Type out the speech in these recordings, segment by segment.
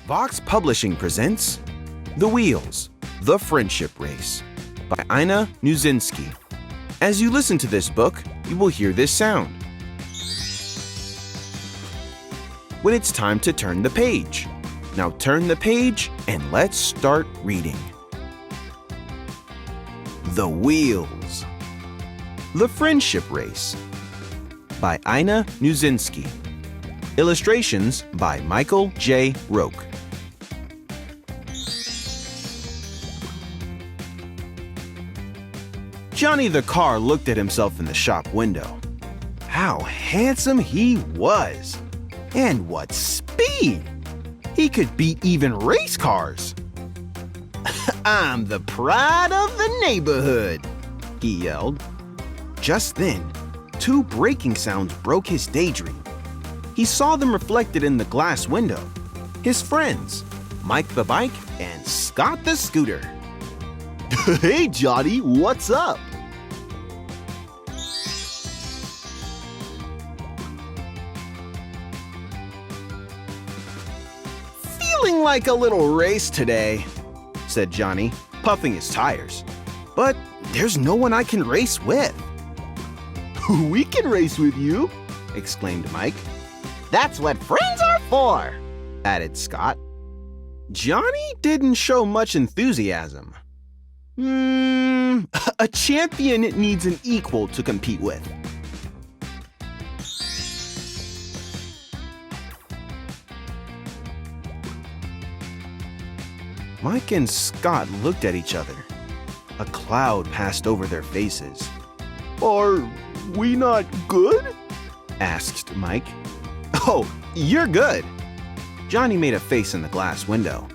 Vox Publishing presents The Wheels, The Friendship Race by Ina Nuzinski. As you listen to this book, you will hear this sound when it's time to turn the page. Now turn the page and let's start reading. The Wheels, The Friendship Race by Ina Nuzinski. Illustrations by Michael J. Roque. Johnny the car looked at himself in the shop window. How handsome he was! And what speed! He could beat even race cars. "I'm the pride of the neighborhood," he yelled. Just then, two braking sounds broke his daydream. He saw them reflected in the glass window. His friends, Mike the bike and Scott the scooter. "Hey Johnny, what's up?" "Feeling like a little race today," said Johnny, puffing his tires. "But there's no one I can race with." "We can race with you," exclaimed Mike. "That's what friends are for," added Scott. Johnny didn't show much enthusiasm. A champion needs an equal to compete with." Mike and Scott looked at each other. A cloud passed over their faces. "Are we not good?" asked Mike. "Oh, you're good." Johnny made a face in the glass window.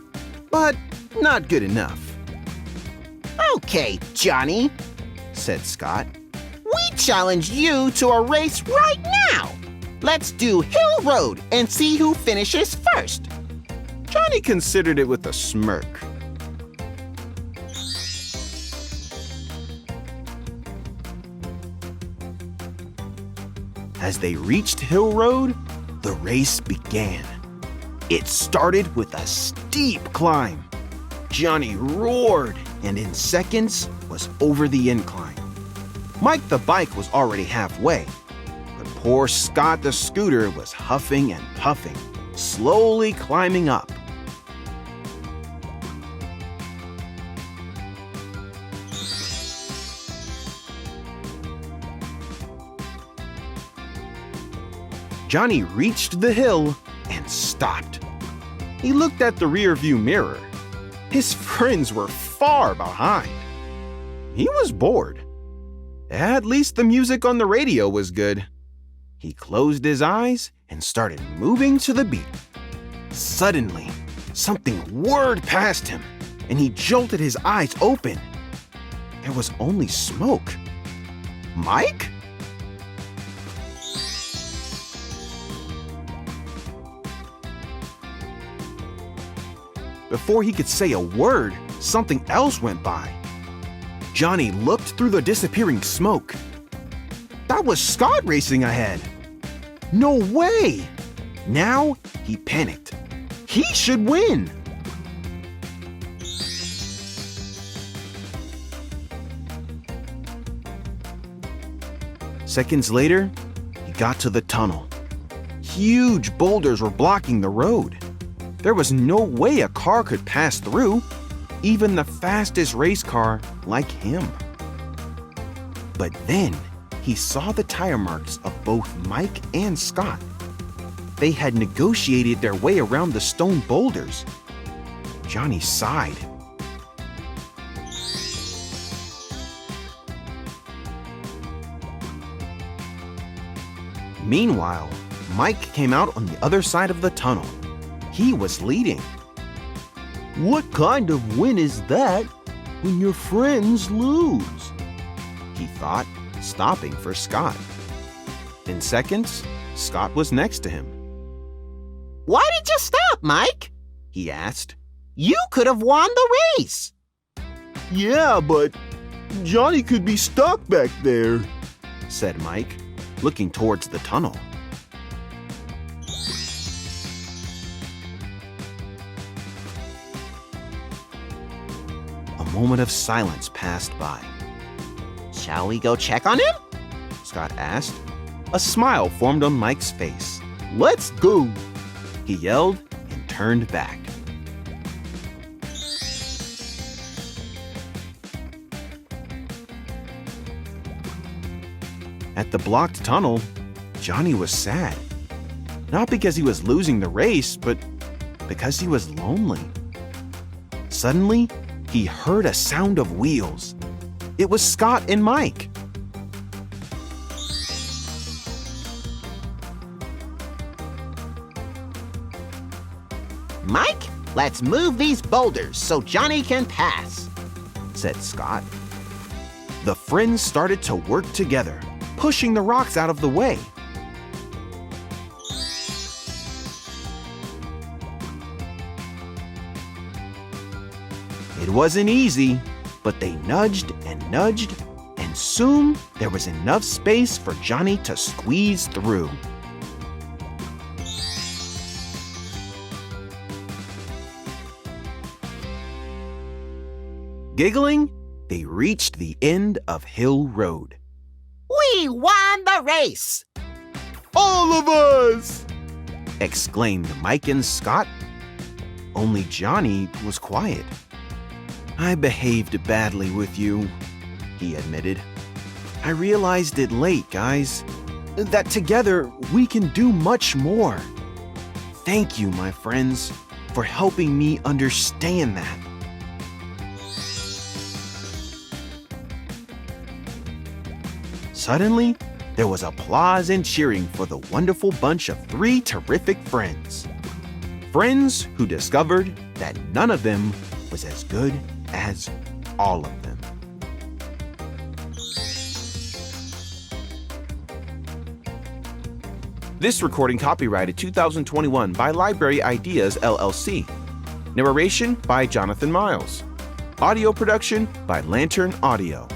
"But not good enough." "Okay, Johnny," said Scott. "We challenge you to a race right now. Let's do Hill Road and see who finishes first." Johnny considered it with a smirk. As they reached Hill Road, the race began. It started with a steep climb. Johnny roared and in seconds was over the incline. Mike the bike was already halfway, but poor Scott the scooter was huffing and puffing, slowly climbing up. Johnny reached the hill and stopped. He looked at the rearview mirror. His friends were far behind. He was bored. At least the music on the radio was good. He closed his eyes and started moving to the beat. Suddenly, something whirred past him, and he jolted his eyes open. There was only smoke. Mike? Before he could say a word, something else went by. Johnny looked through the disappearing smoke. That was Scott racing ahead. No way! Now he panicked. He should win! Seconds later, he got to the tunnel. Huge boulders were blocking the road. There was no way a car could pass through, even the fastest race car like him. But then he saw the tire marks of both Mike and Scott. They had negotiated their way around the stone boulders. Johnny sighed. Meanwhile, Mike came out on the other side of the tunnel. He was leading. "What kind of win is that when your friends lose?" he thought, stopping for Scott. In seconds, Scott was next to him. "Why did you stop, Mike?" he asked. "You could have won the race." "Yeah, but Johnny could be stuck back there," said Mike, looking towards the tunnel. moment of silence passed by. Shall we go check on him? Scott asked. A smile formed on Mike's face. Let's go, he yelled and turned back. At the blocked tunnel, Johnny was sad. Not because he was losing the race, but because he was lonely. Suddenly, he heard a sound of wheels. It was Scott and Mike. Mike, let's move these boulders so Johnny can pass, said Scott. The friends started to work together, pushing the rocks out of the way. It wasn't easy, but they nudged, and soon there was enough space for Johnny to squeeze through. Giggling, they reached the end of Hill Road. We won the race! All of us! Exclaimed Mike and Scott. Only Johnny was quiet. I behaved badly with you, he admitted. I realized it late, guys, that together we can do much more. Thank you, my friends, for helping me understand that. Suddenly, there was applause and cheering for the wonderful bunch of three terrific friends. Friends who discovered that none of them was as good as all of them. This recording copyrighted 2021 by Library Ideas, LLC. Narration by Jonathan Miles. Audio production by Lantern Audio.